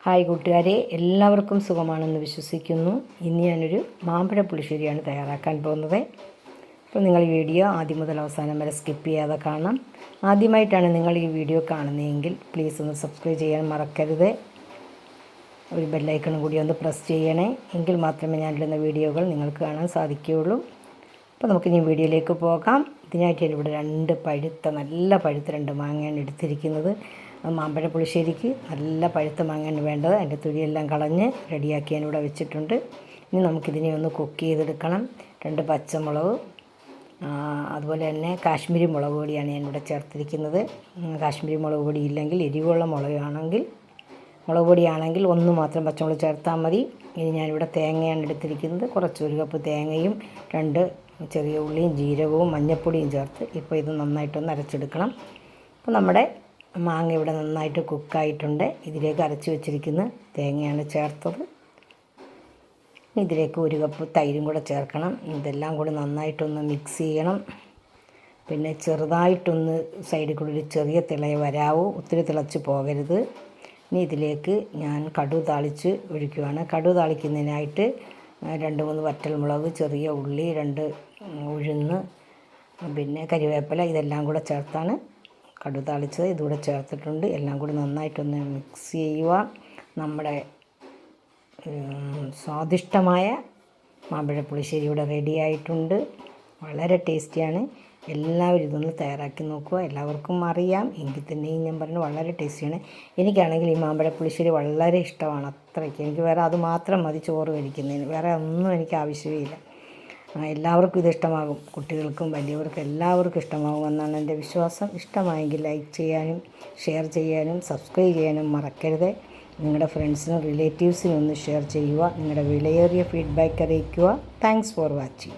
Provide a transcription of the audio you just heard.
Hi കൂട്ടുകാരെ, എല്ലാവർക്കും സുഖമാണെന്ന് വിശ്വസിക്കുന്നു. ഇന്ന് ഞാനൊരു മാമ്പഴ പുളിശ്ശേരിയാണ് തയ്യാറാക്കാൻ പോകുന്നത്. അപ്പോൾ നിങ്ങൾ ഈ വീഡിയോ ആദ്യം മുതൽ അവസാനം വരെ സ്കിപ്പ് ചെയ്യാതെ കാണാം. ആദ്യമായിട്ടാണ് നിങ്ങൾ ഈ വീഡിയോ കാണുന്നതെങ്കിൽ പ്ലീസ് ഒന്ന് സബ്സ്ക്രൈബ് ചെയ്യാൻ മറക്കരുത്. ഒരു ബെല്ലൈക്കണും കൂടി ഒന്ന് പ്രസ് ചെയ്യണേ, എങ്കിൽ മാത്രമേ ഞാനിടുന്ന വീഡിയോകൾ നിങ്ങൾക്ക് കാണാൻ സാധിക്കുകയുള്ളൂ. അപ്പോൾ നമുക്കിനി വീഡിയോയിലേക്ക് പോകാം. ഇതിനായിട്ട് ഞാനിവിടെ നല്ല പഴുത്ത 2 മാങ്ങയാണ് എടുത്തിരിക്കുന്നത്. മാമ്പഴ പുളിശ്ശേരിക്ക് നല്ല പഴുത്ത മാങ്ങയാണ് വേണ്ടത്. അതിൻ്റെ തൊലിയെല്ലാം കളഞ്ഞ് റെഡിയാക്കി ഞാനിവിടെ വെച്ചിട്ടുണ്ട്. ഇനി നമുക്കിതിനെ ഒന്ന് കുക്ക് ചെയ്തെടുക്കണം. 2 പച്ചമുളക്, അതുപോലെ തന്നെ കാശ്മീരി മുളക് പൊടിയാണ് ഞാനിവിടെ ചേർത്തിരിക്കുന്നത്. കാശ്മീരി മുളക് പൊടി ഇല്ലെങ്കിൽ എരിവുള്ള മുളക് പൊടിയാണെങ്കിൽ 1 മാത്രം പച്ചമുളക് ചേർത്താൽ മതി. ഇനി ഞാനിവിടെ തേങ്ങയാണ് എടുത്തിരിക്കുന്നത്. ഒരു കപ്പ് തേങ്ങയും 2 ചെറിയ ഉള്ളിയും ജീരകവും മഞ്ഞൾപ്പൊടിയും ചേർത്ത് ഇപ്പോൾ ഇത് നന്നായിട്ടൊന്ന് അരച്ചെടുക്കണം. അപ്പോൾ നമ്മുടെ മാങ്ങ ഇവിടെ നന്നായിട്ട് കുക്കായിട്ടുണ്ട്. ഇതിലേക്ക് അരച്ച് വെച്ചിരിക്കുന്ന തേങ്ങയാണ് ചേർത്തത്. ഇതിലേക്ക് 1 കപ്പ് തൈരും കൂടെ ചേർക്കണം. ഇതെല്ലാം കൂടി നന്നായിട്ടൊന്ന് മിക്സ് ചെയ്യണം. പിന്നെ ചെറുതായിട്ടൊന്ന് സൈഡിൽ കൂടി ഒരു ചെറിയ തിള വരാവൂ, ഒത്തിരി തിളച്ച് പോകരുത്. ഇനി ഇതിലേക്ക് ഞാൻ കടുക് താളിച്ച് ഒഴിക്കുകയാണ്. കടുക് താളിക്കുന്നതിനായിട്ട് 2-3 വറ്റൽമുളക്, ചെറിയ ഉള്ളി, 2 ഉഴുന്ന്, പിന്നെ കരിവേപ്പില ഇതെല്ലാം കൂടെ ചേർത്താണ് കടുക് താളിച്ചത്. ഇതുകൂടെ ചേർത്തിട്ടുണ്ട്. എല്ലാം കൂടി നന്നായിട്ടൊന്ന് മിക്സ് ചെയ്യുക. നമ്മുടെ സ്വാദിഷ്ടമായ മാമ്പഴ പുളിശ്ശേരി ഇവിടെ റെഡി ആയിട്ടുണ്ട്. വളരെ ടേസ്റ്റിയാണ്. എല്ലാവരും ഇതൊന്ന് തയ്യാറാക്കി നോക്കുക. എല്ലാവർക്കും അറിയാം, എങ്കിൽ തന്നെയും ഞാൻ പറഞ്ഞു വളരെ ടേസ്റ്റിയാണ്. എനിക്കാണെങ്കിൽ ഈ മാമ്പഴ പുളിശ്ശേരി വളരെ ഇഷ്ടമാണ്. അത്രയ്ക്ക് എനിക്ക് വേറെ അത് മാത്രം മതി ചോറ് കഴിക്കുന്നതിന്. വേറെ ഒന്നും എനിക്ക് ആവശ്യമില്ല. എല്ലാവർക്കും ഇത് ഇഷ്ടമാകും. കുട്ടികൾക്കും വലിയവർക്കും എല്ലാവർക്കും ഇഷ്ടമാകുമെന്നാണ് എൻ്റെ വിശ്വാസം. ഇഷ്ടമായെങ്കിൽ ലൈക്ക് ചെയ്യാനും ഷെയർ ചെയ്യാനും സബ്സ്ക്രൈബ് ചെയ്യാനും മറക്കരുത്. നിങ്ങളുടെ ഫ്രണ്ട്സിനും റിലേറ്റീവ്സിനും ഒന്ന് ഷെയർ ചെയ്യുക. നിങ്ങളുടെ വിലയേറിയ ഫീഡ്ബാക്ക് അറിയിക്കുക. Thanks for watching.